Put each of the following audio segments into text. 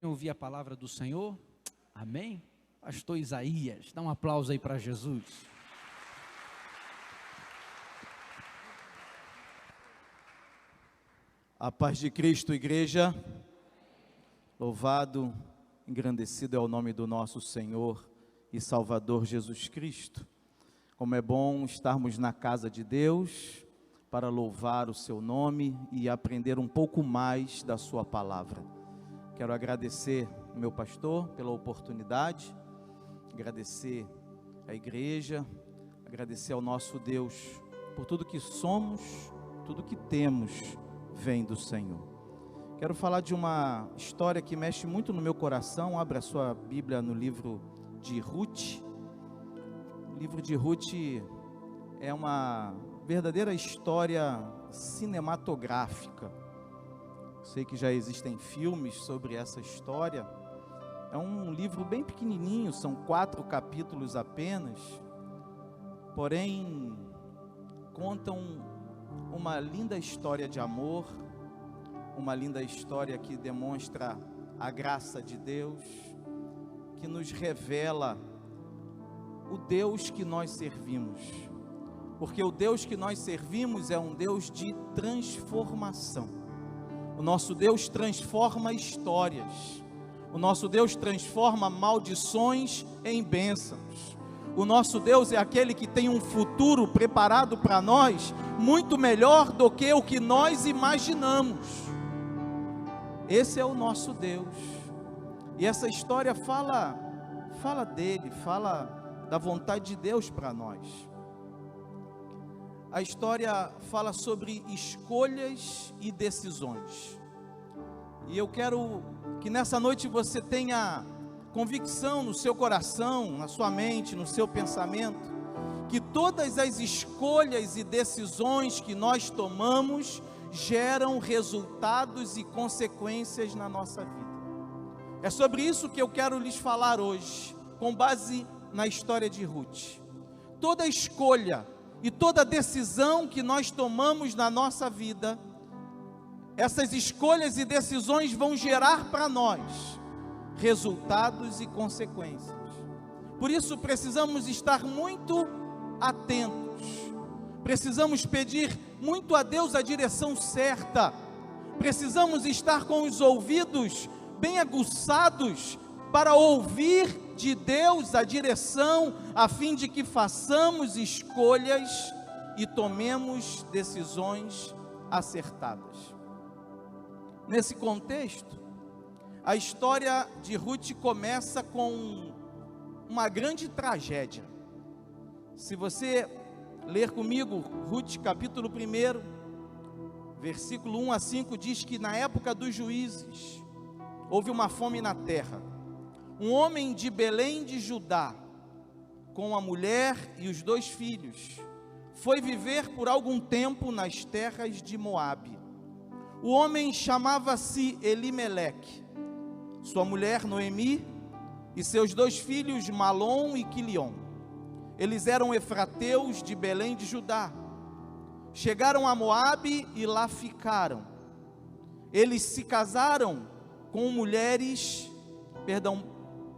Ouvir a palavra do Senhor, amém? Pastor Isaías, dá um aplauso aí para Jesus. A paz de Cristo, igreja. Louvado, engrandecido é o nome do nosso Senhor e Salvador Jesus Cristo. Como é bom estarmos na casa de Deus para louvar o seu nome e aprender um pouco mais da sua palavra. Quero agradecer ao meu pastor pela oportunidade, agradecer à igreja, agradecer ao nosso Deus por tudo que somos, tudo que temos vem do Senhor. Quero falar de uma história que mexe muito no meu coração. Abra a sua Bíblia no livro de Ruth. O livro de Ruth é uma verdadeira história cinematográfica. Sei que já existem filmes sobre essa história. É um livro bem pequenininho, são 4 capítulos apenas. Porém, contam uma linda história de amor, uma linda história que demonstra a graça de Deus, que nos revela o Deus que nós servimos. Porque o Deus que nós servimos é um Deus de transformação. O nosso Deus transforma histórias. O nosso Deus transforma maldições em bênçãos. O nosso Deus é aquele que tem um futuro preparado para nós, muito melhor do que o que nós imaginamos. Esse é o nosso Deus. E essa história fala dele, fala da vontade de Deus para nós. A história fala sobre escolhas e decisões. E eu quero que nessa noite você tenha convicção no seu coração, na sua mente, no seu pensamento, que todas as escolhas e decisões que nós tomamos geram resultados e consequências na nossa vida. É sobre isso que eu quero lhes falar hoje, com base na história de Ruth. Toda escolha e toda decisão que nós tomamos na nossa vida, essas escolhas e decisões vão gerar para nós resultados e consequências. Por isso precisamos estar muito atentos, precisamos pedir muito a Deus a direção certa, precisamos estar com os ouvidos bem aguçados para ouvir de Deus a direção, a fim de que façamos escolhas e tomemos decisões acertadas. Nesse contexto, a história de Ruth começa com uma grande tragédia. Se você ler comigo, Ruth capítulo 1, versículo 1 a 5, diz que na época dos juízes, houve uma fome na terra. Um homem de Belém de Judá, com a mulher e os 2 filhos, foi viver por algum tempo nas terras de Moabe. O homem chamava-se Elimeleque, sua mulher Noemi e seus 2 filhos Malom e Quilion. Eles eram efrateus de Belém de Judá. Chegaram a Moabe e lá ficaram. Eles se casaram com mulheres,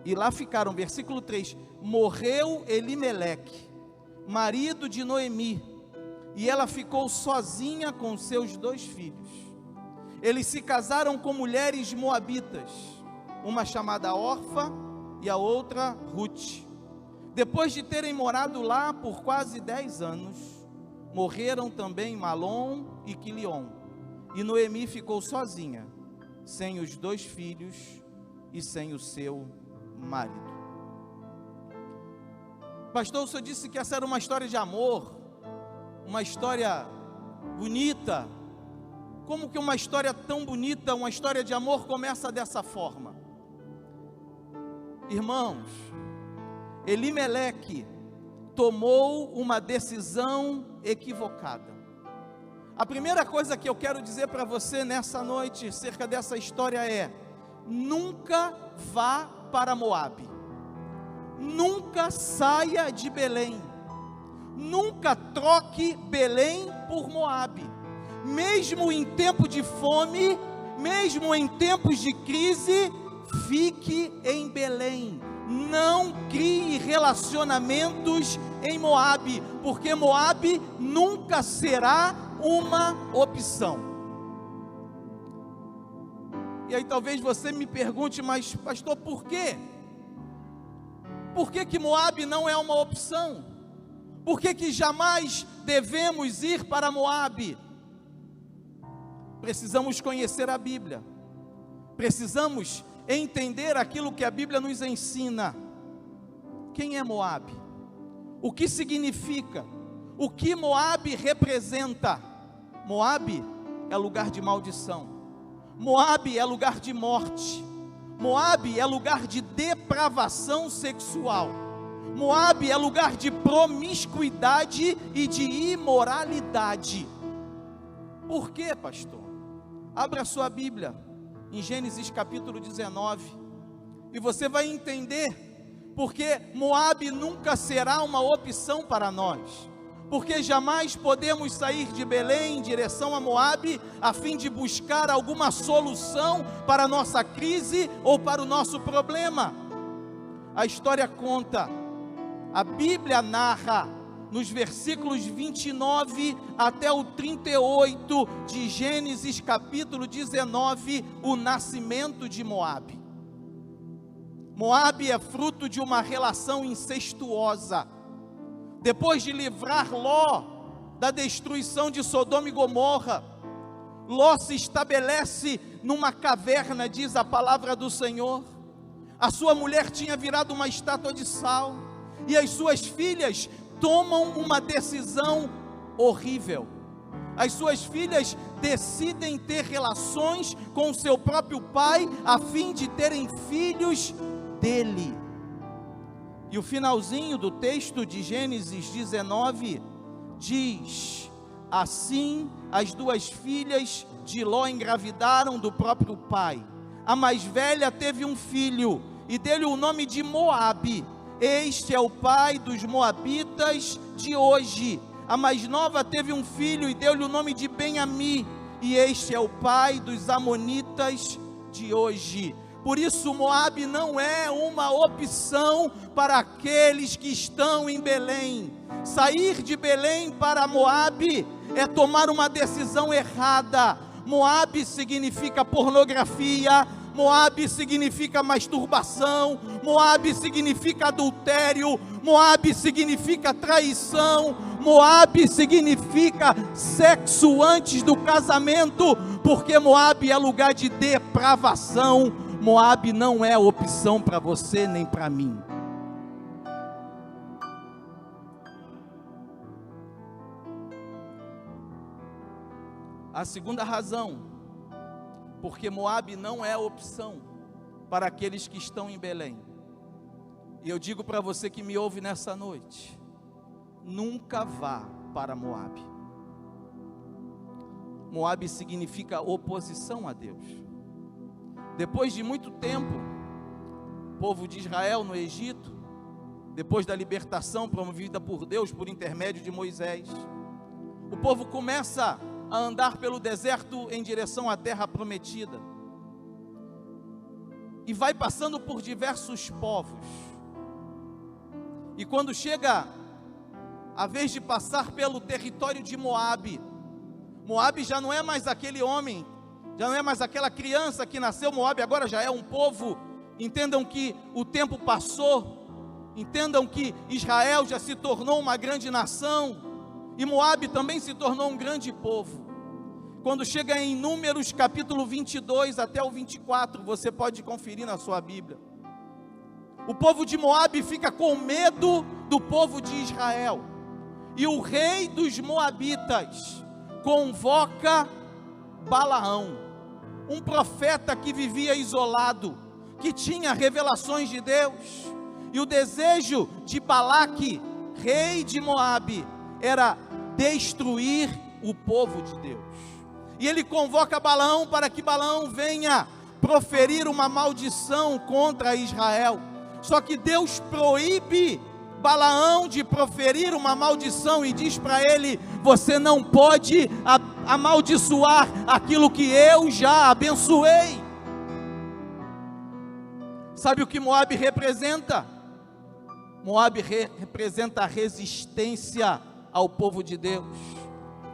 e lá ficaram, versículo 3, morreu Elimeleque, marido de Noemi, e ela ficou sozinha com seus 2 filhos. Eles se casaram com mulheres moabitas, uma chamada Orfa e a outra Ruth. Depois de terem morado lá por quase 10 anos, morreram também Malom e Quilion, e Noemi ficou sozinha, sem os 2 filhos e sem o seu marido. Pastor, o senhor disse que essa era uma história de amor, uma história bonita. Como que uma história tão bonita, uma história de amor começa dessa forma? Irmãos, Elimeleque tomou uma decisão equivocada. A primeira coisa que eu quero dizer para você nessa noite, acerca dessa história é: nunca vá para Moabe, nunca saia de Belém, nunca troque Belém por Moabe. Mesmo em tempo de fome, mesmo em tempos de crise, fique em Belém, não crie relacionamentos em Moabe, porque Moabe nunca será uma opção. E aí talvez você me pergunte, mas pastor, por quê? Por que Moabe não é uma opção? Por que jamais devemos ir para Moabe? Precisamos conhecer a Bíblia, precisamos entender aquilo que a Bíblia nos ensina. Quem é Moabe? O que significa? O que Moabe representa? Moabe é lugar de maldição, Moabe é lugar de morte, Moabe é lugar de depravação sexual, Moabe é lugar de promiscuidade e de imoralidade. Por quê, pastor? Abra a sua Bíblia em Gênesis capítulo 19 e você vai entender porque Moabe nunca será uma opção para nós, porque jamais podemos sair de Belém em direção a Moabe a fim de buscar alguma solução para a nossa crise ou para o nosso problema. A história conta, a Bíblia narra nos versículos 29 até o 38 de Gênesis capítulo 19, o nascimento de Moabe. Moabe é fruto de uma relação incestuosa. Depois de livrar Ló da destruição de Sodoma e Gomorra, Ló se estabelece numa caverna, diz a palavra do Senhor. A sua mulher tinha virado uma estátua de sal, e as suas filhas tomam uma decisão horrível. As suas filhas decidem ter relações com o seu próprio pai, a fim de terem filhos dele. E o finalzinho do texto de Gênesis 19 diz: assim as duas filhas de Ló engravidaram do próprio pai. A mais velha teve um filho e deu-lhe o nome de Moabe. Este é o pai dos moabitas de hoje. A mais nova teve um filho e deu-lhe o nome de Ben-Ami. E este é o pai dos amonitas de hoje. Por isso Moabe não é uma opção para aqueles que estão em Belém. Sair de Belém para Moabe é tomar uma decisão errada. Moabe significa pornografia, Moabe significa masturbação, Moabe significa adultério, Moabe significa traição, Moabe significa sexo antes do casamento, porque Moabe é lugar de depravação. Moabe não é opção para você nem para mim. A segunda razão, porque Moabe não é opção para aqueles que estão em Belém. E eu digo para você que me ouve nessa noite, nunca vá para Moabe. Moabe significa oposição a Deus. Depois de muito tempo, o povo de Israel no Egito, depois da libertação promovida por Deus por intermédio de Moisés, o povo começa a andar pelo deserto em direção à terra prometida, e vai passando por diversos povos, e quando chega a vez de passar pelo território de Moabe, Moabe já não é mais aquele homem, já não é mais aquela criança que nasceu. Moabe agora já é um povo. Entendam que o tempo passou, entendam que Israel já se tornou uma grande nação, e Moabe também se tornou um grande povo. Quando chega em Números capítulo 22 até o 24, você pode conferir na sua Bíblia, o povo de Moabe fica com medo do povo de Israel, e o rei dos Moabitas convoca Balaão, um profeta que vivia isolado, que tinha revelações de Deus, e o desejo de Balaque, rei de Moabe, era destruir o povo de Deus. E ele convoca Balaão para que Balaão venha proferir uma maldição contra Israel. Só que Deus proíbe Balaão de proferir uma maldição e diz para ele: você não pode amaldiçoar aquilo que eu já abençoei. Sabe o que Moabe representa? Moabe representa a resistência ao povo de Deus.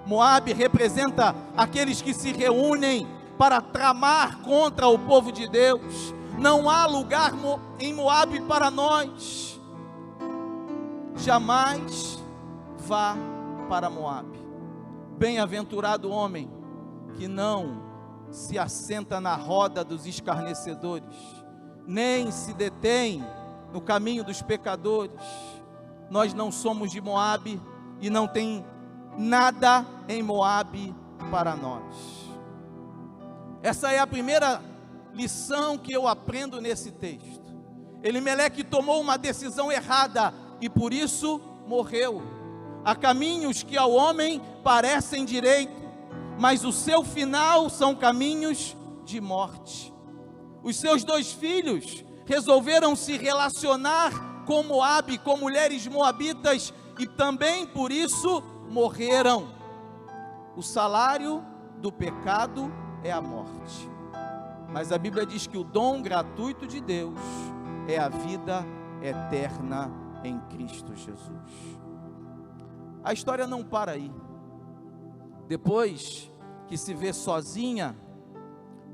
Moabe representa aqueles que se reúnem para tramar contra o povo de Deus. Não há lugar em Moabe para nós. Jamais vá para Moabe. Bem-aventurado o homem que não se assenta na roda dos escarnecedores, nem se detém no caminho dos pecadores. Nós não somos de Moabe e não tem nada em Moabe para nós. Essa é a primeira lição que eu aprendo nesse texto. Elimeleque tomou uma decisão errada e por isso morreu. Há caminhos que ao homem parecem direito, mas o seu final são caminhos de morte. Os seus 2 filhos resolveram se relacionar com Moabe, com mulheres moabitas, e também por isso morreram. O salário do pecado é a morte, mas a Bíblia diz que o dom gratuito de Deus é a vida eterna em Cristo Jesus. A história não para aí. Depois que se vê sozinha,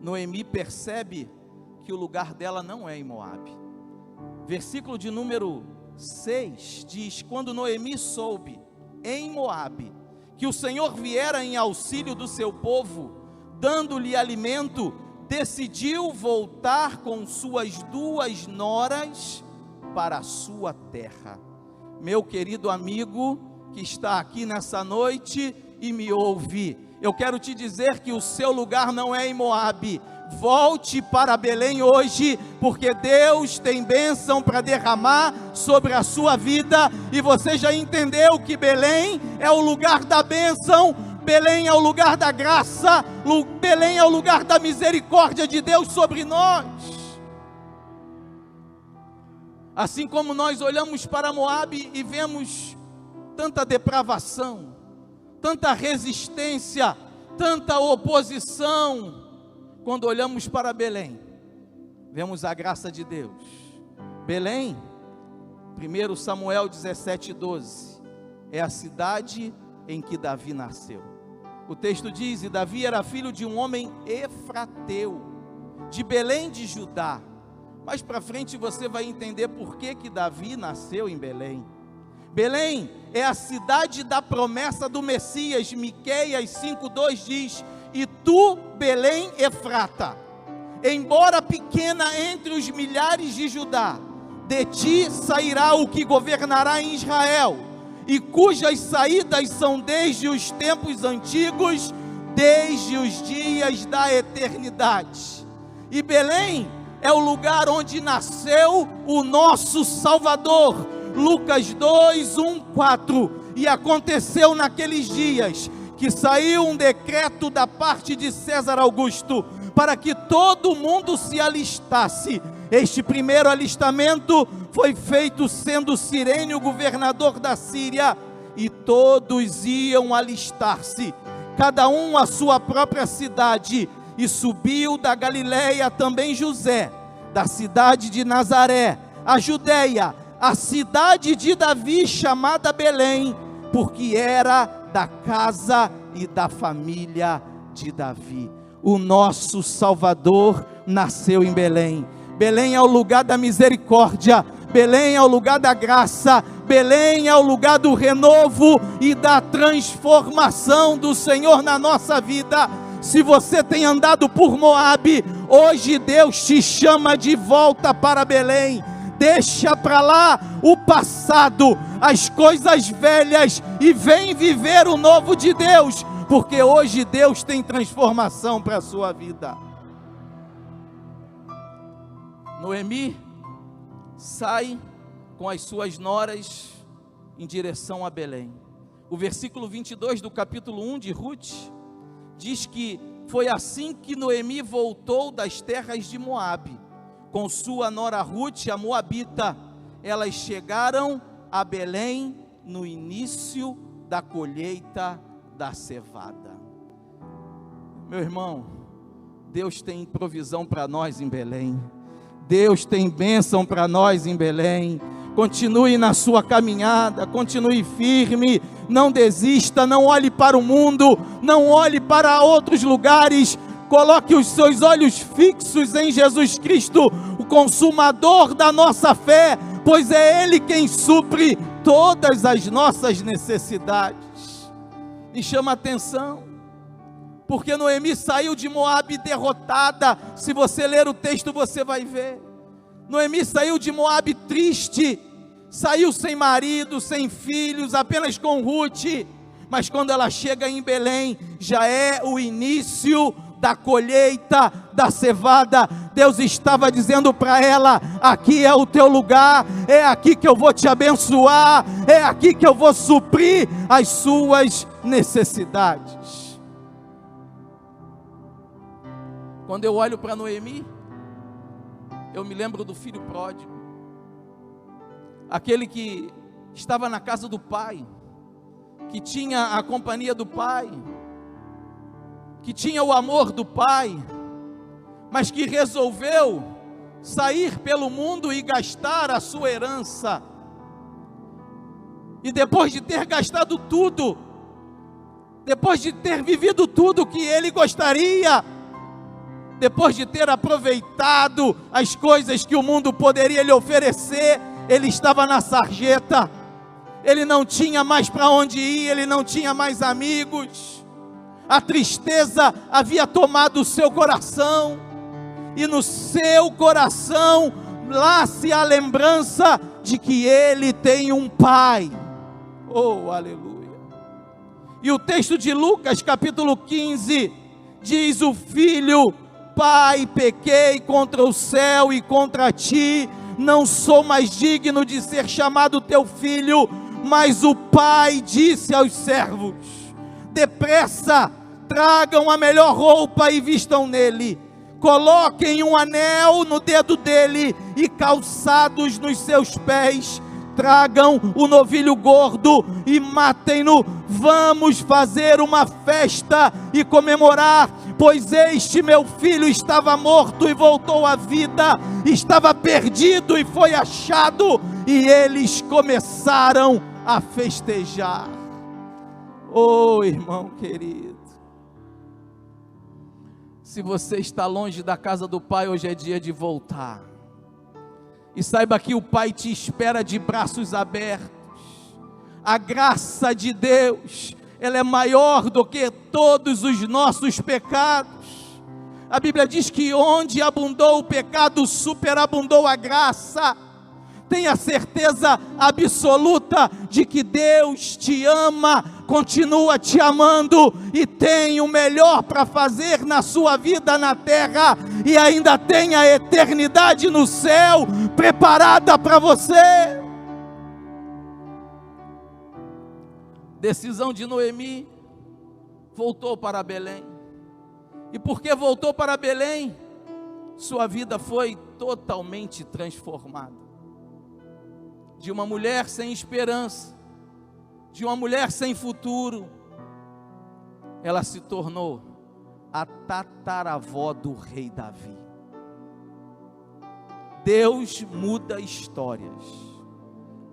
Noemi percebe que o lugar dela não é em Moabe. Versículo de número 6 diz: quando Noemi soube em Moabe que o Senhor viera em auxílio do seu povo, dando-lhe alimento, decidiu voltar com suas 2 noras para a sua terra. Meu querido amigo que está aqui nessa noite e me ouve, eu quero te dizer que o seu lugar não é em Moabe. Volte para Belém hoje, porque Deus tem bênção para derramar sobre a sua vida, e você já entendeu que Belém é o lugar da bênção, Belém é o lugar da graça, Belém é o lugar da misericórdia de Deus sobre nós. Assim como nós olhamos para Moabe e vemos tanta depravação, tanta resistência, tanta oposição, quando olhamos para Belém, vemos a graça de Deus. Belém, 1 Samuel 17:12, é a cidade em que Davi nasceu. O texto diz: e Davi era filho de um homem efrateu, de Belém de Judá. Mais para frente você vai entender por que Davi nasceu em Belém. Belém é a cidade da promessa do Messias. Miqueias 5:2 diz: e tu, Belém Efrata, embora pequena entre os milhares de Judá, de ti sairá o que governará em Israel, e cujas saídas são desde os tempos antigos, desde os dias da eternidade. E Belém é o lugar onde nasceu o nosso Salvador. Lucas 2:1-4. E aconteceu naqueles dias que saiu um decreto da parte de César Augusto para que todo mundo se alistasse. Este primeiro alistamento foi feito sendo Cirene o governador da Síria, e todos iam alistar-se, cada um à sua própria cidade. E subiu da Galileia também José, da cidade de Nazaré, a Judeia, a cidade de Davi, chamada Belém, porque era da casa e da família de Davi. O nosso Salvador nasceu em Belém. Belém é o lugar da misericórdia, Belém é o lugar da graça, Belém é o lugar do renovo e da transformação do Senhor na nossa vida. Se você tem andado por Moabe, hoje Deus te chama de volta para Belém. Deixa para lá o passado, as coisas velhas, e vem viver o novo de Deus, porque hoje Deus tem transformação para a sua vida. Noemi sai com as suas noras em direção a Belém. O versículo 22 do capítulo 1 de Ruth diz que foi assim que Noemi voltou das terras de Moabe, com sua nora Ruth, a moabita. Elas chegaram a Belém no início da colheita da cevada. Meu irmão, Deus tem provisão para nós em Belém. Deus tem bênção para nós em Belém. Continue na sua caminhada, continue firme, não desista, não olhe para o mundo, não olhe para outros lugares, coloque os seus olhos fixos em Jesus Cristo, o consumador da nossa fé, pois é Ele quem supre todas as nossas necessidades. E chama a atenção, porque Noemi saiu de Moabe derrotada. Se você ler o texto você vai ver, Noemi saiu de Moabe triste, saiu sem marido, sem filhos, apenas com Ruth. Mas quando ela chega em Belém, já é o início da colheita da cevada. Deus estava dizendo para ela: aqui é o teu lugar, é aqui que eu vou te abençoar, é aqui que eu vou suprir as suas necessidades. Quando eu olho para Noemi, eu me lembro do filho pródigo, aquele que estava na casa do pai, que tinha a companhia do pai, que tinha o amor do pai, mas que resolveu sair pelo mundo e gastar a sua herança. E depois de ter gastado tudo, depois de ter vivido tudo que ele gostaria, depois de ter aproveitado as coisas que o mundo poderia lhe oferecer, ele estava na sarjeta, ele não tinha mais para onde ir, ele não tinha mais amigos, a tristeza havia tomado o seu coração, e no seu coração nasce a lembrança de que ele tem um pai. Oh, aleluia! E o texto de Lucas capítulo 15 diz: o filho: pai, pequei contra o céu e contra ti, não sou mais digno de ser chamado teu filho. Mas o pai disse aos servos: depressa, tragam a melhor roupa e vistam nele, coloquem um anel no dedo dele e calçados nos seus pés, tragam o novilho gordo e matem-no, vamos fazer uma festa e comemorar, pois este meu filho estava morto e voltou à vida, estava perdido e foi achado. E eles começaram a festejar. Oh, irmão querido, se você está longe da casa do Pai, hoje é dia de voltar. E saiba que o Pai te espera de braços abertos. A graça de Deus, ela é maior do que todos os nossos pecados. A Bíblia diz que onde abundou o pecado, superabundou a graça. Tenha certeza absoluta de que Deus te ama, continua te amando e tem o melhor para fazer na sua vida na terra, e ainda tem a eternidade no céu preparada para você. Decisão de Noemi: voltou para Belém. E porque voltou para Belém, sua vida foi totalmente transformada. De uma mulher sem esperança, de uma mulher sem futuro, ela se tornou a tataravó do rei Davi. Deus muda histórias,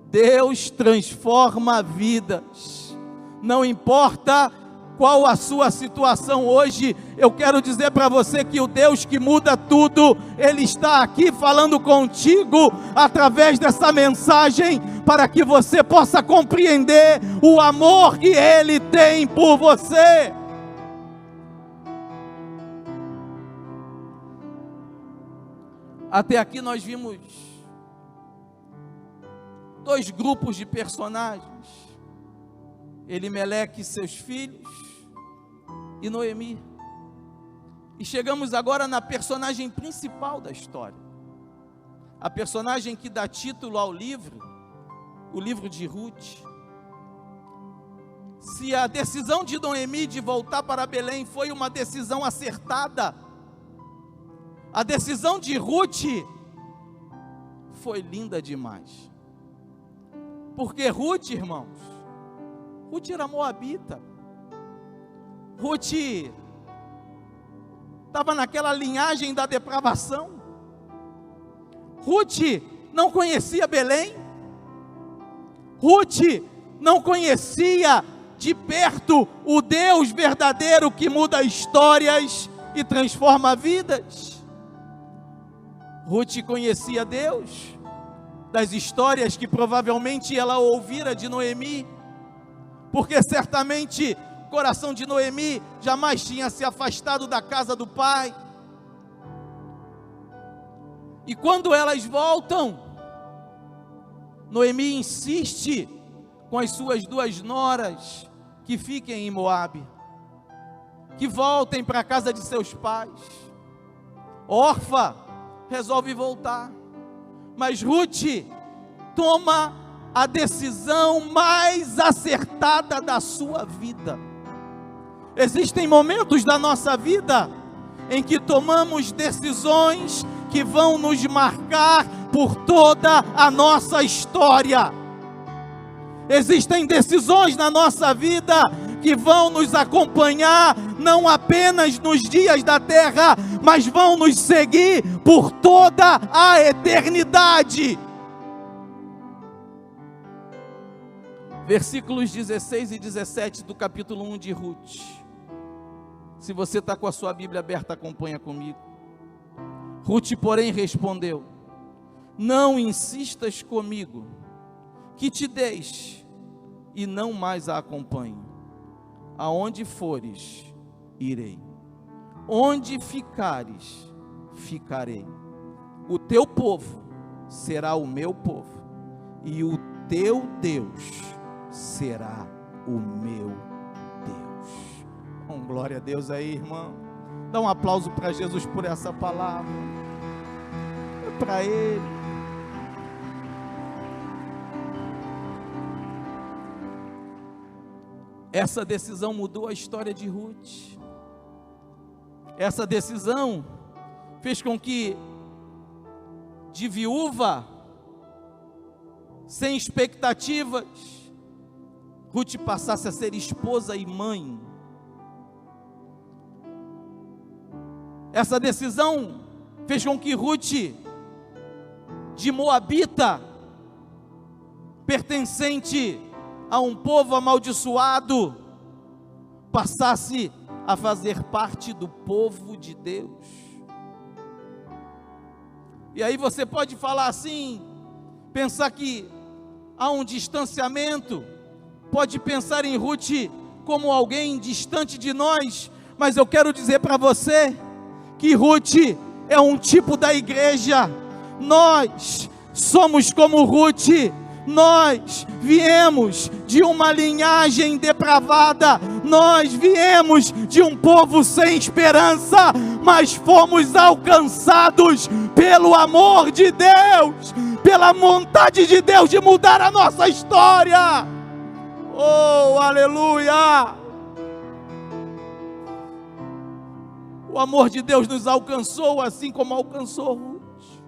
Deus transforma vidas. Não importa qual a sua situação hoje, eu quero dizer para você que o Deus que muda tudo, Ele está aqui falando contigo através dessa mensagem, para que você possa compreender o amor que Ele tem por você. Até aqui nós vimos dois grupos de personagens: Elimeleque e seus filhos, e Noemi. E chegamos agora na personagem principal da história, a personagem que dá título ao livro, o livro de Ruth. Se a decisão de Noemi de voltar para Belém foi uma decisão acertada, a decisão de Ruth foi linda demais. Porque Ruth, irmãos, Ruth era moabita. Ruth estava naquela linhagem da depravação. Ruth não conhecia Belém? Ruth não conhecia de perto o Deus verdadeiro que muda histórias e transforma vidas? Ruth conhecia Deus das histórias que provavelmente ela ouvira de Noemi, porque certamente o coração de Noemi jamais tinha se afastado da casa do pai. E quando elas voltam, Noemi insiste com as suas 2 noras que fiquem em Moabe, que voltem para a casa de seus pais. Orfa resolve voltar, mas Ruth toma a decisão mais acertada da sua vida. Existem momentos da nossa vida em que tomamos decisões que vão nos marcar por toda a nossa história. Existem decisões na nossa vida que vão nos acompanhar não apenas nos dias da terra, mas vão nos seguir por toda a eternidade. Versículos 16 e 17 do capítulo 1 de Ruth. Se você está com a sua Bíblia aberta, acompanha comigo. Ruth, porém, respondeu: não insistas comigo, que te deixe e não mais a acompanhe. Aonde fores, irei. Onde ficares, ficarei. O teu povo será o meu povo, e o teu Deus será o meu Deus. Glória a Deus aí, irmão. Dá um aplauso para Jesus por essa palavra. É para Ele. Essa decisão mudou a história de Ruth. Essa decisão fez com que, de viúva, sem expectativas, Ruth passasse a ser esposa e mãe. Essa decisão fez com que Ruth, de moabita, pertencente a um povo amaldiçoado, passasse a fazer parte do povo de Deus. E aí você pode falar assim, pensar que há um distanciamento, pode pensar em Ruth como alguém distante de nós, mas eu quero dizer para você que Ruth é um tipo da igreja. Nós somos como Ruth. Nós viemos de uma linhagem depravada, nós viemos de um povo sem esperança, mas fomos alcançados pelo amor de Deus, pela vontade de Deus de mudar a nossa história. Oh, aleluia! O amor de Deus nos alcançou assim como alcançou Ruth.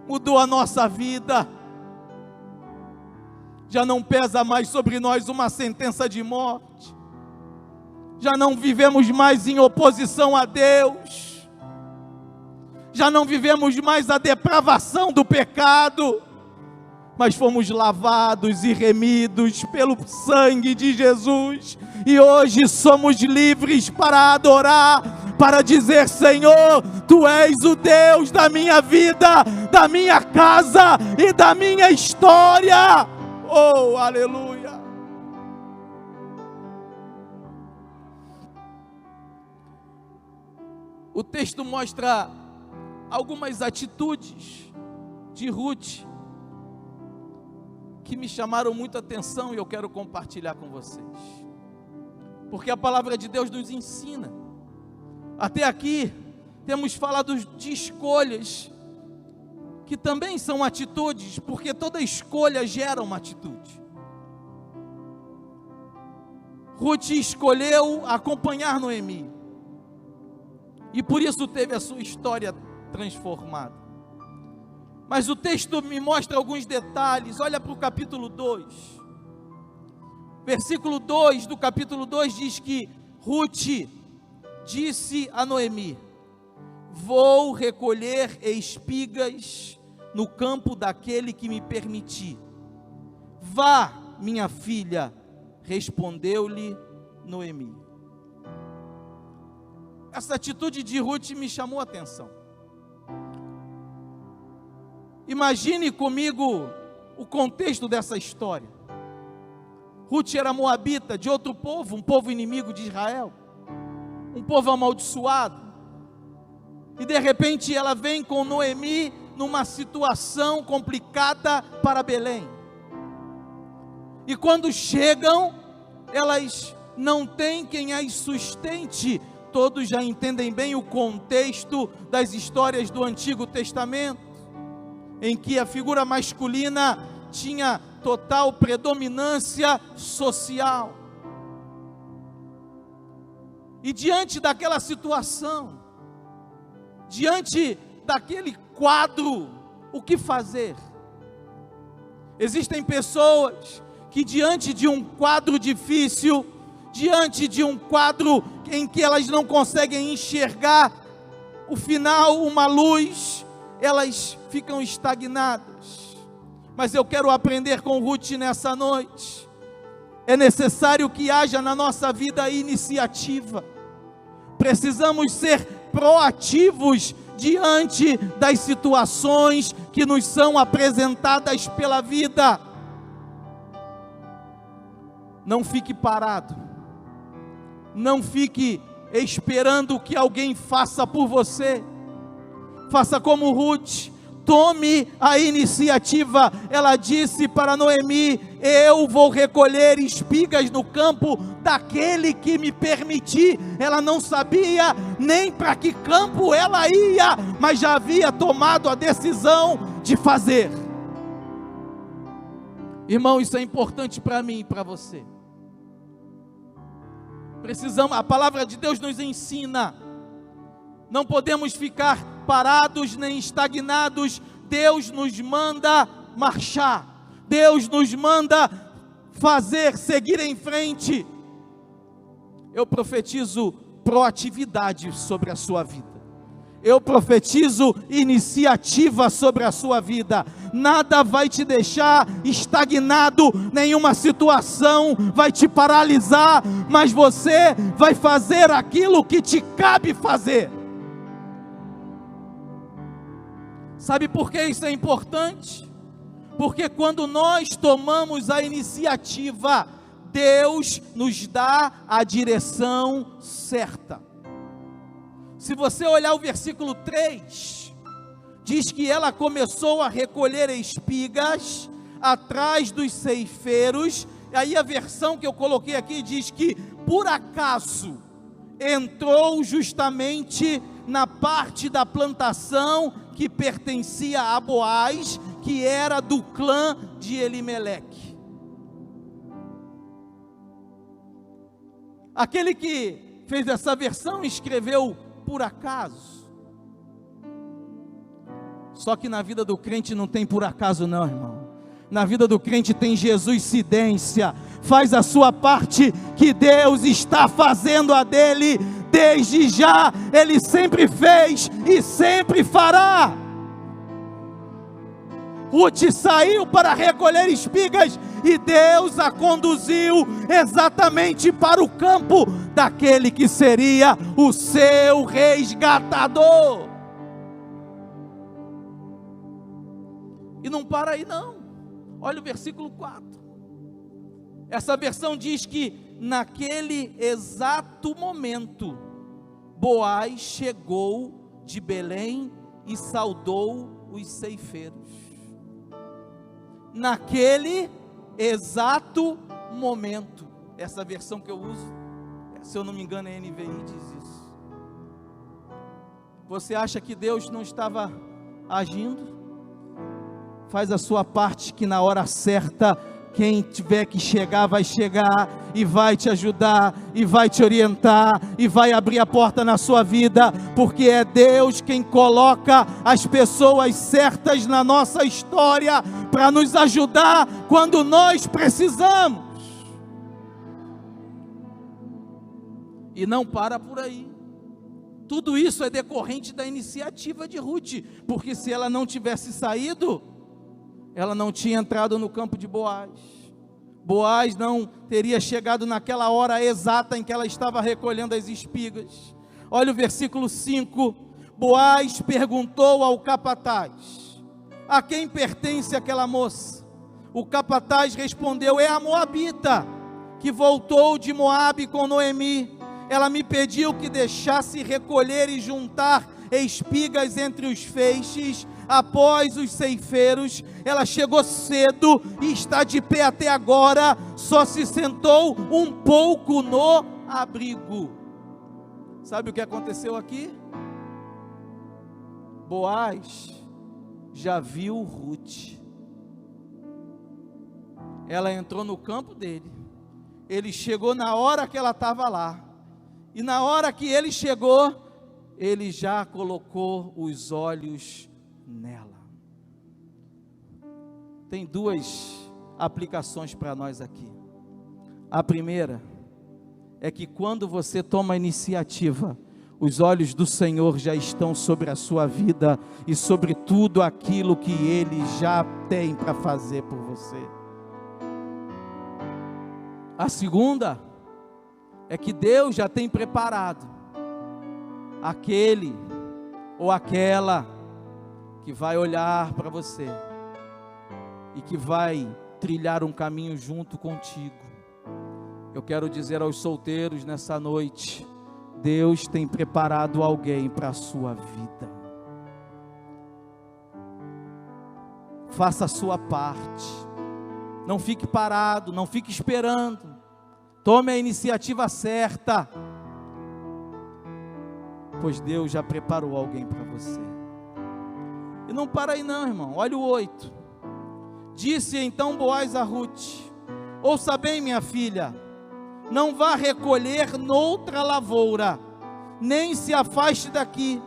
Mudou a nossa vida. Já não pesa mais sobre nós uma sentença de morte. Já não vivemos mais em oposição a Deus. Já não vivemos mais a depravação do pecado. Mas fomos lavados e remidos pelo sangue de Jesus. E hoje somos livres para adorar, para dizer: Senhor, Tu és o Deus da minha vida, da minha casa e da minha história. Oh, aleluia! O texto mostra algumas atitudes de Ruth que me chamaram muita atenção e eu quero compartilhar com vocês, porque a palavra de Deus nos ensina. Até aqui temos falado de escolhas, que também são atitudes, porque toda escolha gera uma atitude. Ruth escolheu acompanhar Noemi, e por isso teve a sua história transformada. Mas o texto me mostra alguns detalhes. Olha para o capítulo 2. Versículo 2 do capítulo 2 diz que Ruth disse a Noemi: vou recolher espigas no campo daquele que me permitir. Vá, minha filha, respondeu-lhe Noemi. Essa atitude de Ruth me chamou a atenção. Imagine comigo o contexto dessa história. Ruth era moabita, de outro povo, um povo inimigo de Israel, um povo amaldiçoado, e de repente ela vem com Noemi numa situação complicada para Belém, e quando chegam, elas não têm quem as sustente. Todos já entendem bem o contexto das histórias do Antigo Testamento, em que a figura masculina tinha total predominância social. E diante daquela situação, diante daquele quadro, o que fazer? Existem pessoas que diante de um quadro difícil, diante de um quadro em que elas não conseguem enxergar o final, uma luz, elas ficam estagnadas. Mas eu quero aprender com Ruth nessa noite. É necessário que haja na nossa vida iniciativa. Precisamos ser proativos diante das situações que nos são apresentadas pela vida. Não fique parado. Não fique esperando que alguém faça por você. Faça como Ruth. Tome a iniciativa. Ela disse para Noemi: eu vou recolher espigas no campo daquele que me permitir. Ela não sabia nem para que campo ela ia, mas já havia tomado a decisão de fazer. Irmão, isso é importante para mim e para você. Precisamos, a palavra de Deus nos ensina, não podemos ficar parados nem estagnados. Deus nos manda marchar, Deus nos manda seguir em frente. Eu profetizo proatividade sobre a sua vida, eu profetizo iniciativa sobre a sua vida. Nada vai te deixar estagnado, nenhuma situação vai te paralisar, mas você vai fazer aquilo que te cabe fazer. Sabe por que isso é importante? Porque quando nós tomamos a iniciativa, Deus nos dá a direção certa. Se você olhar o versículo 3, diz que ela começou a recolher espigas atrás dos ceifeiros. E aí a versão que eu coloquei aqui diz que por acaso entrou justamente na parte da plantação que pertencia a Boaz, que era do clã de Elimeleque. Aquele que fez essa versão escreveu por acaso. Só que na vida do crente não tem por acaso não, irmão. Na vida do crente tem Jesuscidência. Faz a sua parte, que Deus está fazendo a dele. Desde já, Ele sempre fez e sempre fará. Ruth saiu para recolher espigas e Deus a conduziu exatamente para o campo daquele que seria o seu resgatador. E não para aí não. Olha o versículo 4. Essa versão diz que naquele exato momento, Boaz chegou de Belém e saudou os ceifeiros. Naquele exato momento. Essa versão que eu uso, se eu não me engano, a NVI diz isso. Você acha que Deus não estava agindo? Faz a sua parte, que na hora certa, quem tiver que chegar, vai chegar, e vai te ajudar, e vai te orientar, e vai abrir a porta na sua vida, porque é Deus quem coloca as pessoas certas na nossa história, para nos ajudar quando nós precisamos. E não para por aí. Tudo isso é decorrente da iniciativa de Ruth, porque se ela não tivesse saído, ela não tinha entrado no campo de Boaz. Boaz não teria chegado naquela hora exata em que ela estava recolhendo as espigas. Olha o versículo 5. Boaz perguntou ao capataz: a quem pertence aquela moça? O capataz respondeu: é a moabita, que voltou de Moabe com Noemi. Ela me pediu que deixasse recolher e juntar espigas entre os feixes, após os ceifeiros. Ela chegou cedo e está de pé até agora, só se sentou um pouco no abrigo. Sabe o que aconteceu aqui? Boaz já viu Ruth. Ela entrou no campo dele. Ele chegou na hora que ela estava lá. E na hora que ele chegou, ele já colocou os olhos nela. Tem duas aplicações para nós aqui. A primeira é que quando você toma a iniciativa, os olhos do Senhor já estão sobre a sua vida e sobre tudo aquilo que Ele já tem para fazer por você. A segunda é que Deus já tem preparado aquele ou aquela que vai olhar para você e que vai trilhar um caminho junto contigo. Eu quero dizer aos solteiros nessa noite: Deus tem preparado alguém para a sua vida. Faça a sua parte. Não fique parado, não fique esperando. Tome a iniciativa certa, pois Deus já preparou alguém para você. E não para aí não, irmão. Olha o 8. Disse então Boaz a Ruth: ouça bem, minha filha, não vá recolher noutra lavoura, nem se afaste daqui.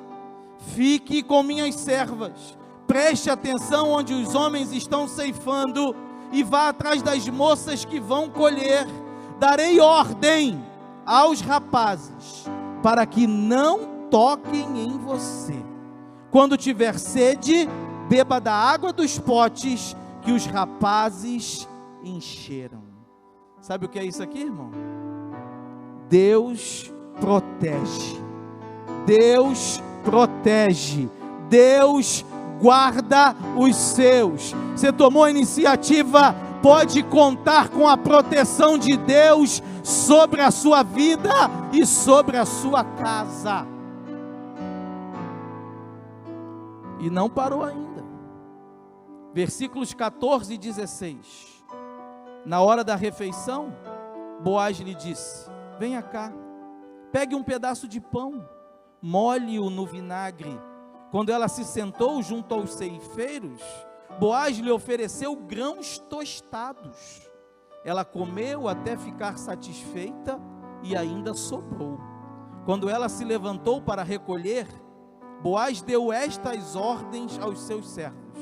Fique com minhas servas. Preste atenção onde os homens estão ceifando e vá atrás das moças que vão colher. Darei ordem aos rapazes para que não toquem em você. Quando tiver sede, beba da água dos potes que os rapazes encheram. Sabe o que é isso aqui, irmão? Deus protege. Deus protege. Deus guarda os seus. Você tomou a iniciativa, pode contar com a proteção de Deus sobre a sua vida e sobre a sua casa. E não parou ainda. Versículos 14 e 16. Na hora da refeição, Boaz lhe disse: venha cá, pegue um pedaço de pão, molhe-o no vinagre. Quando ela se sentou junto aos ceifeiros, Boaz lhe ofereceu grãos tostados. Ela comeu até ficar satisfeita e ainda sobrou. Quando ela se levantou para recolher, Boaz deu estas ordens aos seus servos: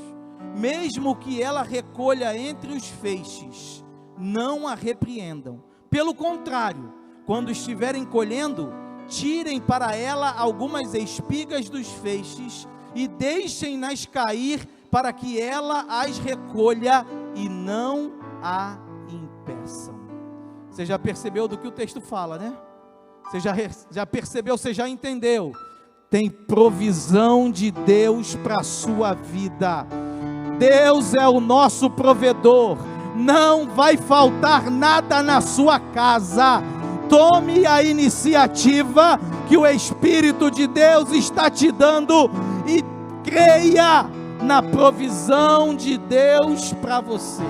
mesmo que ela recolha entre os feixes, não a repreendam. Pelo contrário, quando estiverem colhendo, tirem para ela algumas espigas dos feixes e deixem-nas cair, para que ela as recolha e não a impeçam. Você já percebeu do que o texto fala, né? Você já percebeu, você já entendeu? Tem provisão de Deus para a sua vida. Deus é o nosso provedor. Não vai faltar nada na sua casa. Tome a iniciativa que o Espírito de Deus está te dando e creia na provisão de Deus para você.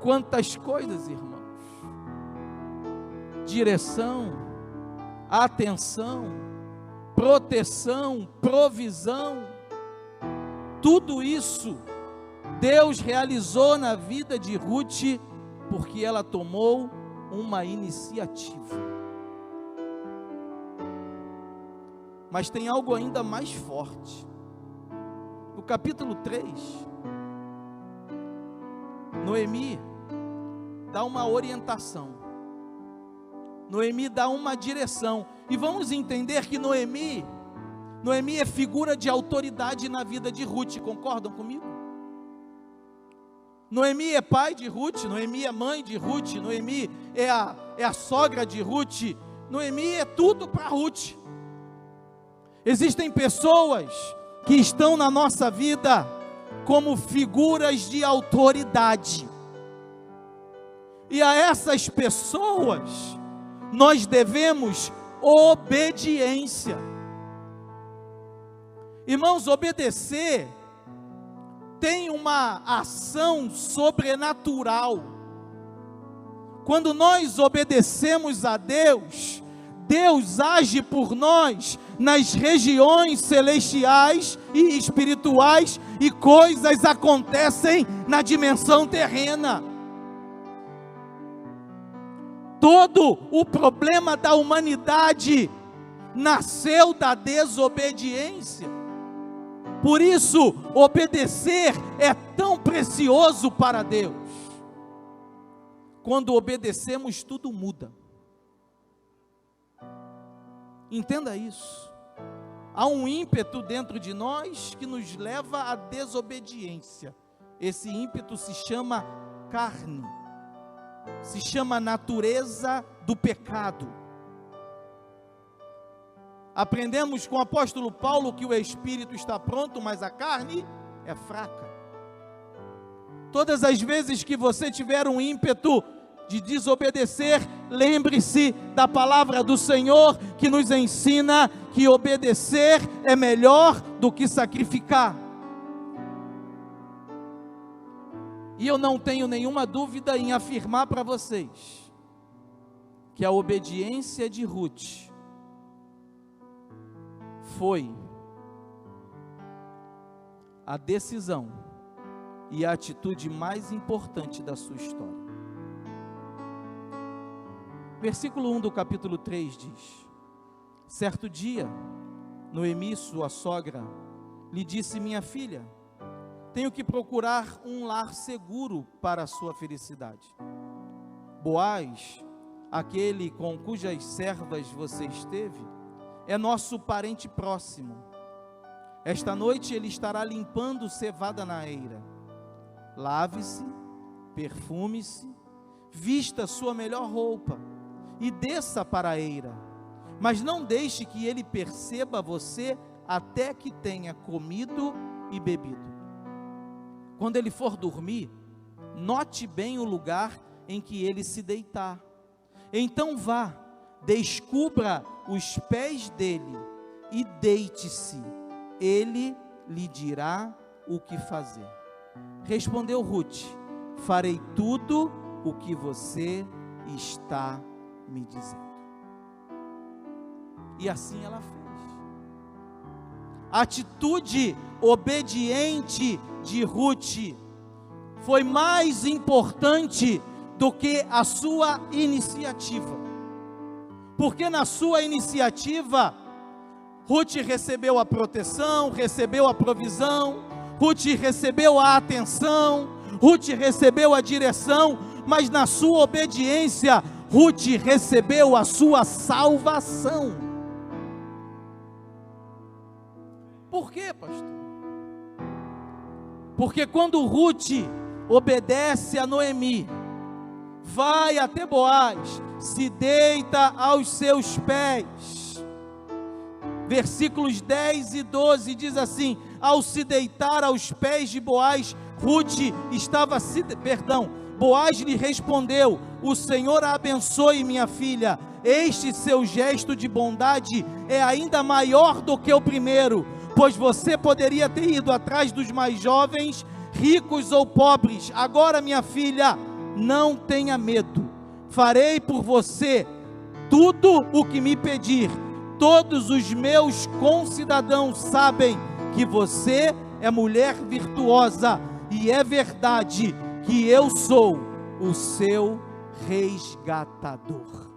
Quantas coisas, irmãos. Direção, atenção, proteção, provisão. Tudo isso Deus realizou na vida de Ruth, porque ela tomou uma iniciativa. Mas tem algo ainda mais forte. No capítulo 3, Noemi dá uma orientação. Noemi dá uma direção. E vamos entender que Noemi é figura de autoridade na vida de Ruth, concordam comigo? Noemi é pai de Ruth, Noemi é mãe de Ruth, Noemi é a sogra de Ruth, Noemi é tudo para Ruth. Existem pessoas que estão na nossa vida como figuras de autoridade, e a essas pessoas nós devemos obediência. Irmãos, obedecer tem uma ação sobrenatural. Quando nós obedecemos a Deus, Deus age por nós nas regiões celestiais e espirituais, e coisas acontecem na dimensão terrena. Todo o problema da humanidade nasceu da desobediência. Por isso, obedecer é tão precioso para Deus. Quando obedecemos, tudo muda. Entenda isso. Há um ímpeto dentro de nós que nos leva à desobediência. Esse ímpeto se chama carne, se chama natureza do pecado. Aprendemos com o apóstolo Paulo que o espírito está pronto, mas a carne é fraca. Todas as vezes que você tiver um ímpeto de desobedecer, lembre-se da palavra do Senhor, que nos ensina que obedecer é melhor do que sacrificar. E eu não tenho nenhuma dúvida em afirmar para vocês que a obediência de Ruth foi a decisão e a atitude mais importante da sua história. Versículo 1 do capítulo 3 diz: certo dia, Noemi, sua sogra, lhe disse: minha filha, tenho que procurar um lar seguro para a sua felicidade. Boaz, aquele com cujas servas você esteve, é nosso parente próximo. Esta noite ele estará limpando cevada na eira. Lave-se, perfume-se, vista sua melhor roupa e desça para a eira. Mas não deixe que ele perceba você até que tenha comido e bebido. Quando ele for dormir, note bem o lugar em que ele se deitar. Então vá, descubra os pés dele e deite-se. Ele lhe dirá o que fazer. Respondeu Ruth: farei tudo o que você está me dizendo. E assim ela fez. A atitude obediente de Ruth foi mais importante do que a sua iniciativa, porque na sua iniciativa Ruth recebeu a proteção, recebeu a provisão, Ruth recebeu a atenção, Ruth recebeu a direção, mas na sua obediência Ruth recebeu a sua salvação. Por quê, pastor? Porque quando Ruth obedece a Noemi, vai até Boaz, se deita aos seus pés. Versículos 10 e 12 diz assim: ao se deitar aos pés de Boaz, Boaz lhe respondeu: o Senhor a abençoe, minha filha, este seu gesto de bondade é ainda maior do que o primeiro, pois você poderia ter ido atrás dos mais jovens, ricos ou pobres. Agora, minha filha, não tenha medo, farei por você tudo o que me pedir. Todos os meus concidadãos sabem que você é mulher virtuosa, e é verdade que eu sou o seu resgatador.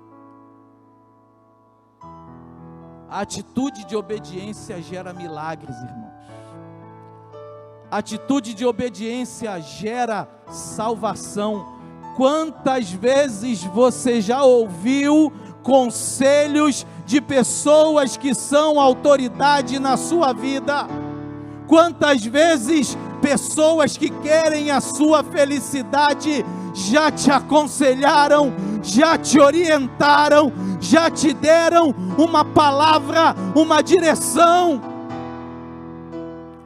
A atitude de obediência gera milagres, irmãos. A atitude de obediência gera salvação. Quantas vezes você já ouviu conselhos de pessoas que são autoridade na sua vida. Quantas vezes pessoas que querem a sua felicidade já te aconselharam, já te orientaram, já te deram uma palavra, uma direção.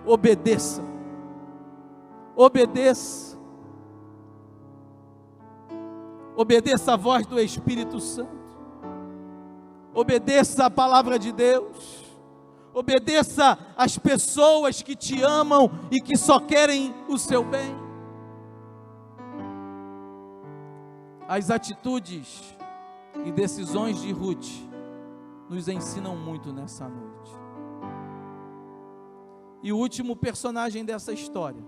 Obedeça, obedeça, obedeça a voz do Espírito Santo, obedeça a palavra de Deus, obedeça às pessoas que te amam e que só querem o seu bem. As atitudes e decisões de Ruth nos ensinam muito nessa noite. E o último personagem dessa história,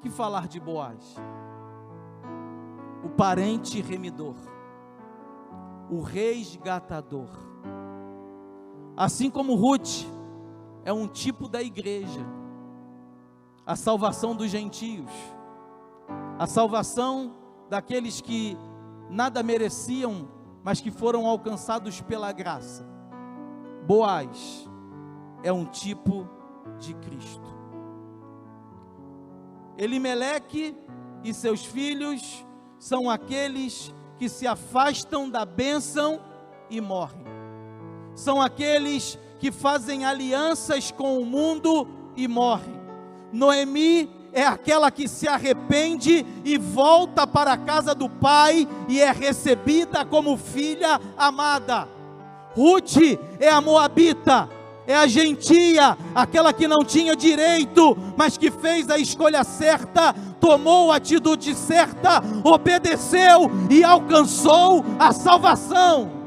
que falar de Boaz? O parente remidor, o resgatador. Assim como Ruth é um tipo da igreja, a salvação dos gentios, a salvação daqueles que nada mereciam, mas que foram alcançados pela graça. Boaz é um tipo de Cristo. Elimeleque e seus filhos são aqueles que se afastam da bênção e morrem. São aqueles que fazem alianças com o mundo e morrem. Noemi é aquela que se arrepende e volta para a casa do pai e é recebida como filha amada. Ruth é a moabita, é a gentia, aquela que não tinha direito, mas que fez a escolha certa, tomou a atitude certa, obedeceu e alcançou a salvação.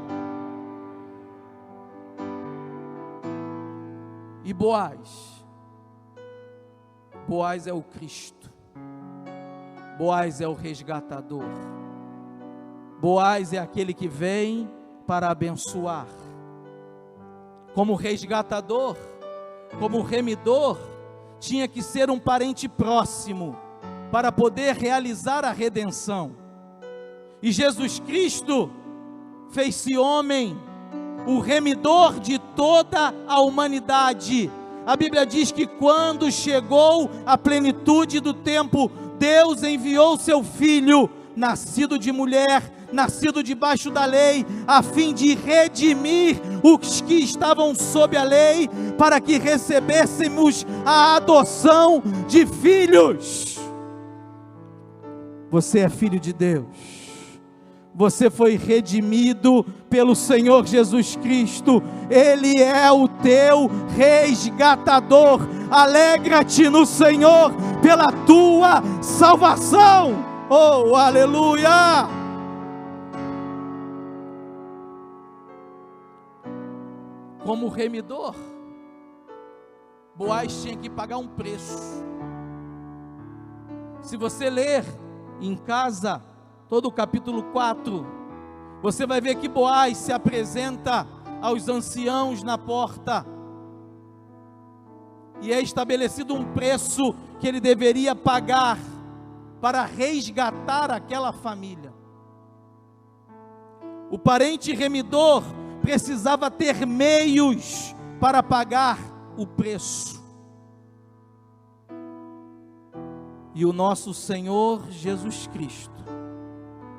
E Boaz é o Cristo, Boaz é o resgatador, Boaz é aquele que vem para abençoar. Como resgatador, como remidor, tinha que ser um parente próximo para poder realizar a redenção. E Jesus Cristo fez-se homem, o remidor de toda a humanidade. A Bíblia diz que quando chegou a plenitude do tempo, Deus enviou seu Filho, nascido de mulher, nascido debaixo da lei, a fim de redimir os que estavam sob a lei, para que recebêssemos a adoção de filhos. Você é filho de Deus, você foi redimido pelo Senhor Jesus Cristo, Ele é o teu resgatador. Alegra-te no Senhor pela tua salvação. Oh, aleluia! Como remidor, Boaz tinha que pagar um preço. Se você ler em casa todo o capítulo 4, você vai ver que Boaz se apresenta aos anciãos na porta, e é estabelecido um preço que ele deveria pagar para resgatar aquela família. O parente remidor precisava ter meios para pagar o preço. E o nosso Senhor Jesus Cristo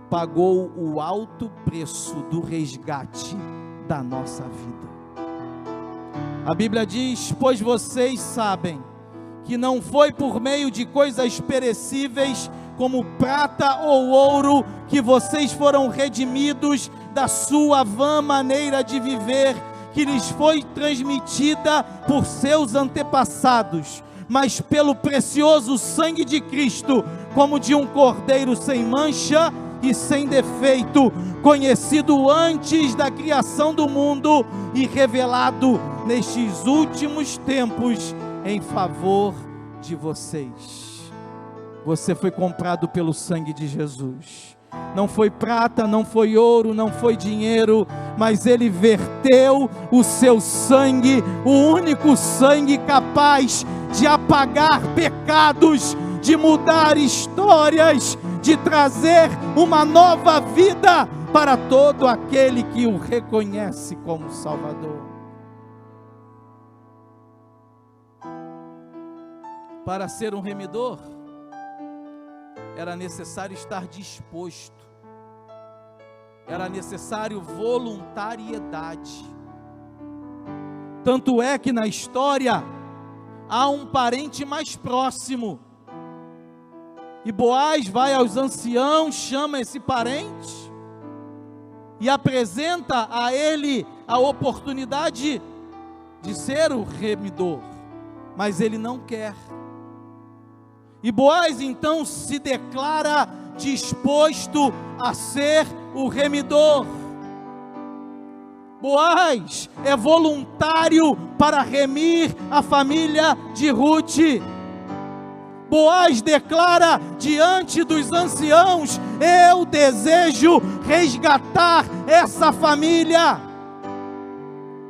pagou o alto preço do resgate da nossa vida. A Bíblia diz: pois vocês sabem que não foi por meio de coisas perecíveis, como prata ou ouro, que vocês foram redimidos da sua vã maneira de viver, que lhes foi transmitida por seus antepassados, mas pelo precioso sangue de Cristo, como de um cordeiro sem mancha e sem defeito, conhecido antes da criação do mundo e revelado nestes últimos tempos em favor de vocês. Você foi comprado pelo sangue de Jesus. Não foi prata, não foi ouro, não foi dinheiro, mas Ele verteu o seu sangue, o único sangue capaz de apagar pecados, de mudar histórias, de trazer uma nova vida para todo aquele que o reconhece como Salvador. Para ser um remidor, era necessário estar disposto, era necessário voluntariedade. Tanto é que na história há um parente mais próximo, e Boaz vai aos anciãos, chama esse parente e apresenta a ele a oportunidade de ser o remidor, mas ele não quer. E Boaz então se declara disposto a ser o remidor. Boaz é voluntário para remir a família de Ruth. Boaz declara diante dos anciãos: eu desejo resgatar essa família.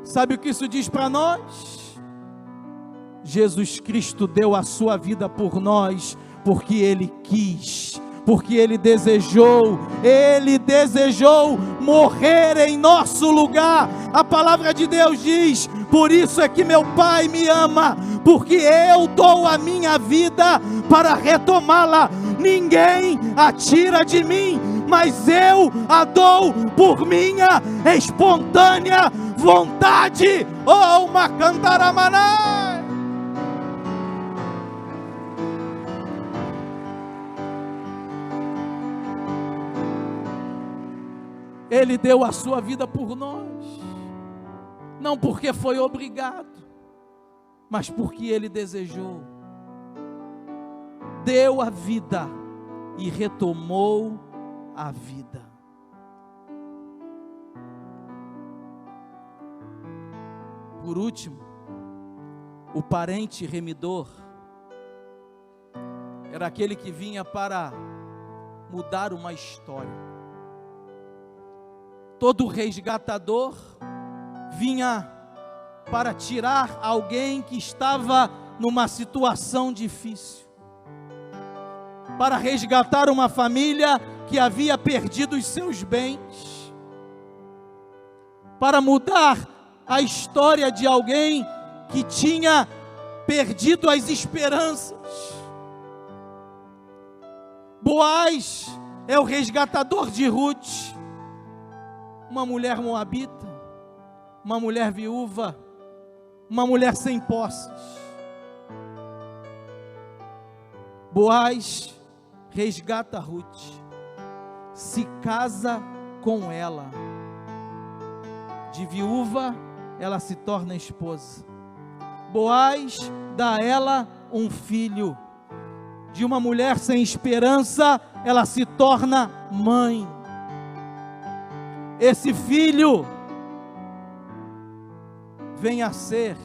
Sabe o que isso diz para nós? Jesus Cristo deu a sua vida por nós, porque Ele quis, porque Ele desejou morrer em nosso lugar. A palavra de Deus diz: por isso é que meu Pai me ama, porque eu dou a minha vida para retomá-la. Ninguém a tira de mim, mas eu a dou por minha espontânea vontade. Oh, Macantaramanai! Ele deu a sua vida por nós, não porque foi obrigado, mas porque Ele desejou. Deu a vida e retomou a vida. Por último, o parente remidor era aquele que vinha para mudar uma história. Todo resgatador vinha para tirar alguém que estava numa situação difícil, para resgatar uma família que havia perdido os seus bens, para mudar a história de alguém que tinha perdido as esperanças. Boaz é o resgatador de Ruth, uma mulher moabita, uma mulher viúva, uma mulher sem posses. Boaz resgata Ruth, se casa com ela. De viúva, ela se torna esposa. Boaz dá a ela um filho. De uma mulher sem esperança, ela se torna mãe. Esse filho vem a ser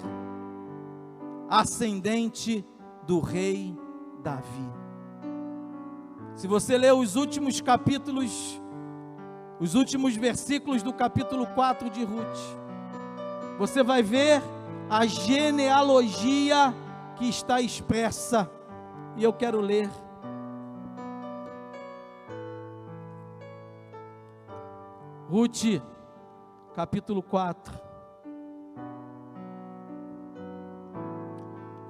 ascendente do rei Davi. Se você ler os últimos capítulos, os últimos versículos do capítulo 4 de Ruth, você vai ver a genealogia que está expressa, e eu quero ler. Ruth, capítulo 4.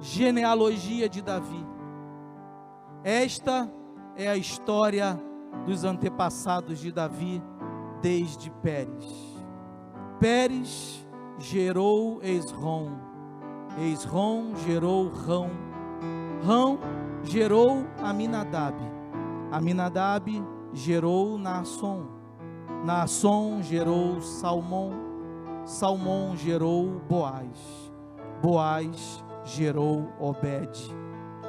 Genealogia de Davi. Esta é a história dos antepassados de Davi desde Pérez. Pérez gerou Esrom. Esrom gerou Rão. Rão gerou Aminadab. Aminadab gerou Naasson. Naasson gerou Salmão. Salmão gerou Boaz. Boaz gerou Obed.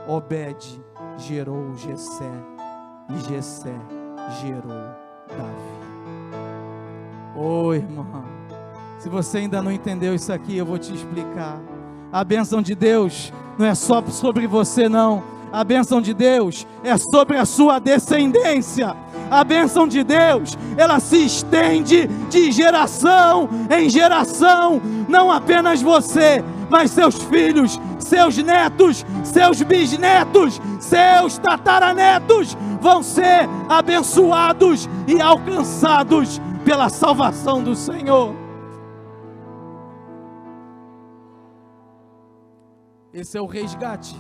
Obed gerou Jessé. E Jessé gerou Davi. Oh, irmão, se você ainda não entendeu isso aqui, eu vou te explicar. A bênção de Deus não é só sobre você, não. A bênção de Deus é sobre a sua descendência. A bênção de Deus, ela se estende de geração em geração. Não apenas você, mas seus filhos, seus netos, seus bisnetos, seus tataranetos vão ser abençoados e alcançados pela salvação do Senhor. Esse é o resgate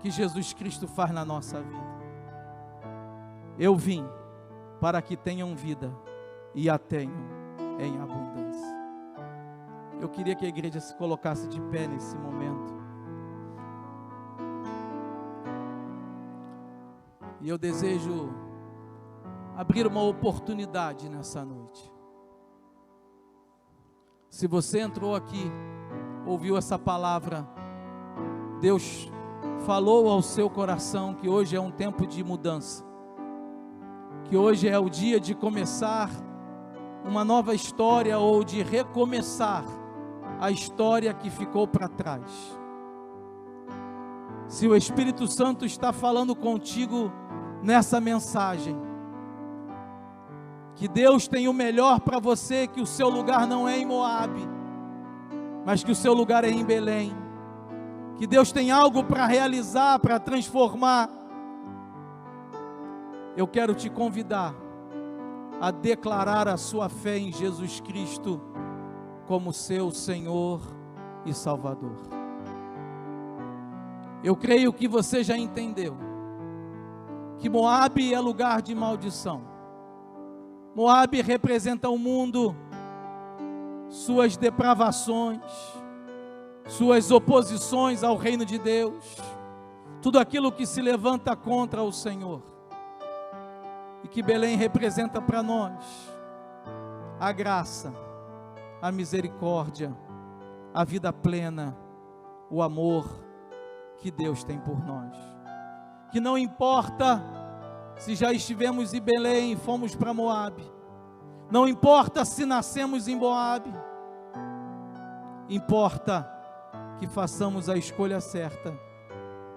que Jesus Cristo faz na nossa vida. Eu vim para que tenham vida e a tenham em abundância. Eu queria que a igreja se colocasse de pé nesse momento. E eu desejo abrir uma oportunidade nessa noite. Se você entrou aqui, ouviu essa palavra, Deus falou ao seu coração que hoje é um tempo de mudança, que hoje é o dia de começar uma nova história ou de recomeçar a história que ficou para trás. Se o Espírito Santo está falando contigo nessa mensagem, que Deus tem o melhor para você, que o seu lugar não é em Moabe, mas que o seu lugar é em Belém, que Deus tem algo para realizar, para transformar, eu quero te convidar a declarar a sua fé em Jesus Cristo como seu Senhor e Salvador. Eu creio que você já entendeu que Moabe é lugar de maldição. Moabe representa o mundo, suas depravações, suas oposições ao reino de Deus, tudo aquilo que se levanta contra o Senhor. E que Belém representa para nós a graça, a misericórdia, a vida plena, o amor que Deus tem por nós. Que não importa se já estivemos em Belém e fomos para Moabe, não importa se nascemos em Moabe, importa que façamos a escolha certa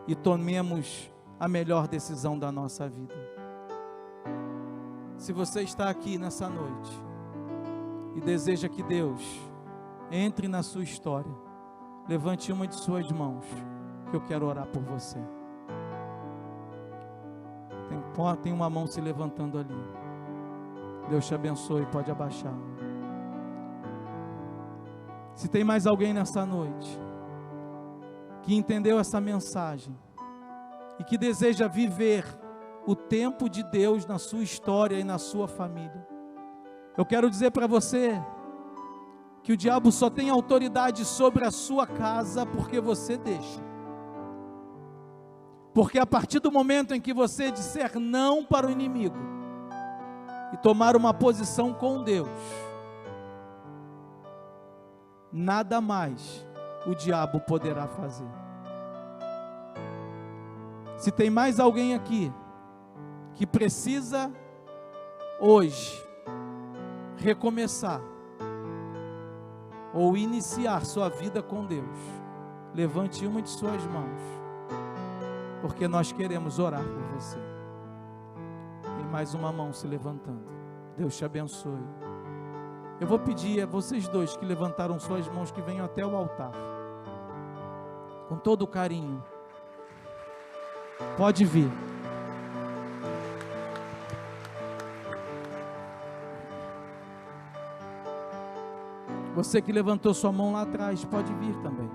e tomemos a melhor decisão da nossa vida. Se você está aqui nessa noite e deseja que Deus entre na sua história, levante uma de suas mãos, que eu quero orar por você. Tem uma mão se levantando ali. Deus te abençoe, pode abaixar. Se tem mais alguém nessa noite que entendeu essa mensagem e que deseja viver o tempo de Deus na sua história e na sua família, eu quero dizer para você que o diabo só tem autoridade sobre a sua casa porque você deixa. Porque a partir do momento em que você disser não para o inimigo e tomar uma posição com Deus, nada mais o diabo poderá fazer. Se tem mais alguém aqui que precisa hoje recomeçar ou iniciar sua vida com Deus, levante uma de suas mãos, porque nós queremos orar por você. Tem mais uma mão se levantando. Deus te abençoe. Eu vou pedir a vocês dois que levantaram suas mãos que venham até o altar, com todo carinho. Pode vir. Você que levantou sua mão lá atrás, pode vir também.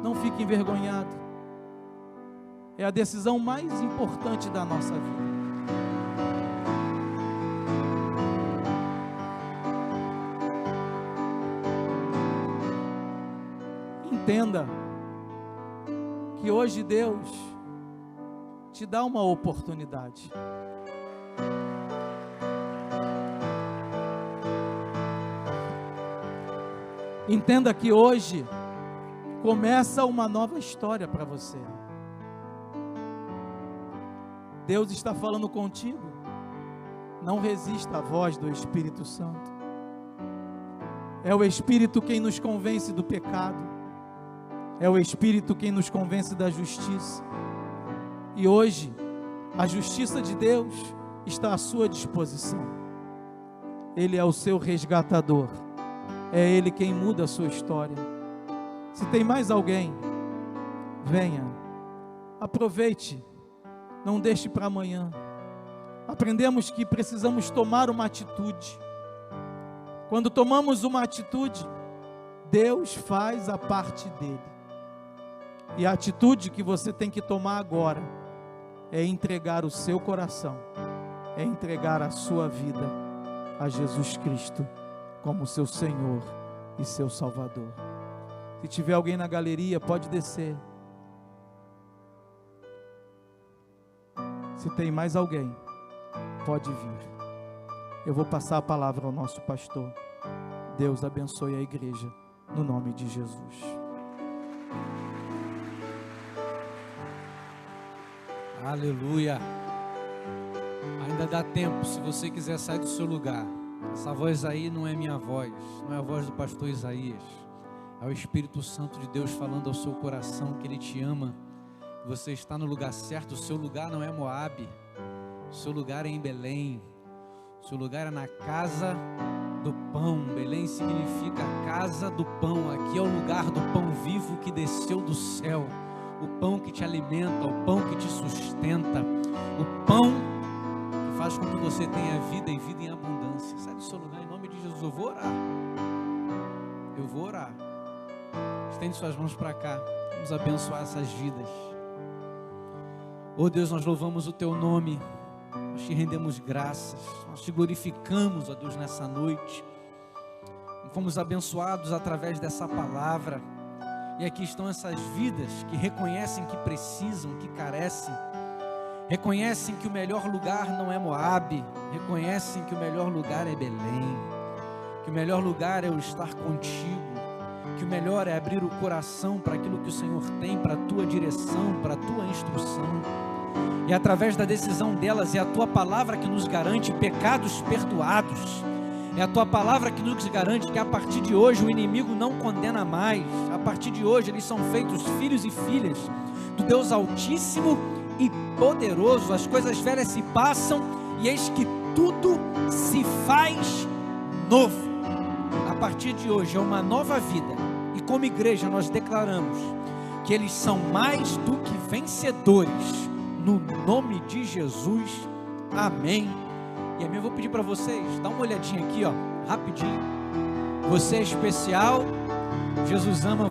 Não fique envergonhado. É a decisão mais importante da nossa vida. Entenda que hoje Deus te dá uma oportunidade. Entenda que hoje começa uma nova história para você. Deus está falando contigo. Não resista à voz do Espírito Santo. É o Espírito quem nos convence do pecado. É o Espírito quem nos convence da justiça. E hoje, a justiça de Deus está à sua disposição. Ele é o seu resgatador. É Ele quem muda a sua história. Se tem mais alguém, venha. Aproveite. Não deixe para amanhã. Aprendemos que precisamos tomar uma atitude. Quando tomamos uma atitude, Deus faz a parte dele. E a atitude que você tem que tomar agora é entregar o seu coração, é entregar a sua vida a Jesus Cristo como seu Senhor e seu Salvador. Se tiver alguém na galeria, pode descer. Se tem mais alguém, pode vir. Eu vou passar a palavra ao nosso pastor. Deus abençoe a igreja, no nome de Jesus. Aleluia. Ainda dá tempo, se você quiser sair do seu lugar. Essa voz aí não é minha voz, não é a voz do pastor Isaías. É o Espírito Santo de Deus falando ao seu coração que Ele te ama. Você está no lugar certo. O seu lugar não é Moabe, o seu lugar é em Belém. O seu lugar é na casa do pão. Belém significa casa do pão. Aqui é o lugar do pão vivo que desceu do céu. O pão que te alimenta, o pão que te sustenta, o pão que faz com que você tenha vida e vida em abundância. Sai do seu lugar em nome de Jesus. Eu vou orar. Eu vou orar. Estende suas mãos para cá. Vamos abençoar essas vidas. Oh Deus, nós louvamos o Teu nome. Nós te rendemos graças. Nós te glorificamos, ó Deus, nessa noite. Fomos abençoados através dessa palavra. E aqui estão essas vidas que reconhecem que precisam, que carecem. Reconhecem que o melhor lugar não é Moabe. Reconhecem que o melhor lugar é Belém. Que o melhor lugar é o estar contigo. Que o melhor é abrir o coração para aquilo que o Senhor tem, para a tua direção, para a tua instrução. E através da decisão delas, é a tua palavra que nos garante pecados perdoados. É a tua palavra que nos garante que a partir de hoje o inimigo não condena mais. A partir de hoje eles são feitos filhos e filhas do Deus Altíssimo e Poderoso. As coisas velhas se passam e eis que tudo se faz novo. A partir de hoje é uma nova vida. E como igreja nós declaramos que eles são mais do que vencedores. No nome de Jesus, amém. E amém. Eu vou pedir para vocês, dá uma olhadinha aqui, ó, rapidinho. Você é especial, Jesus ama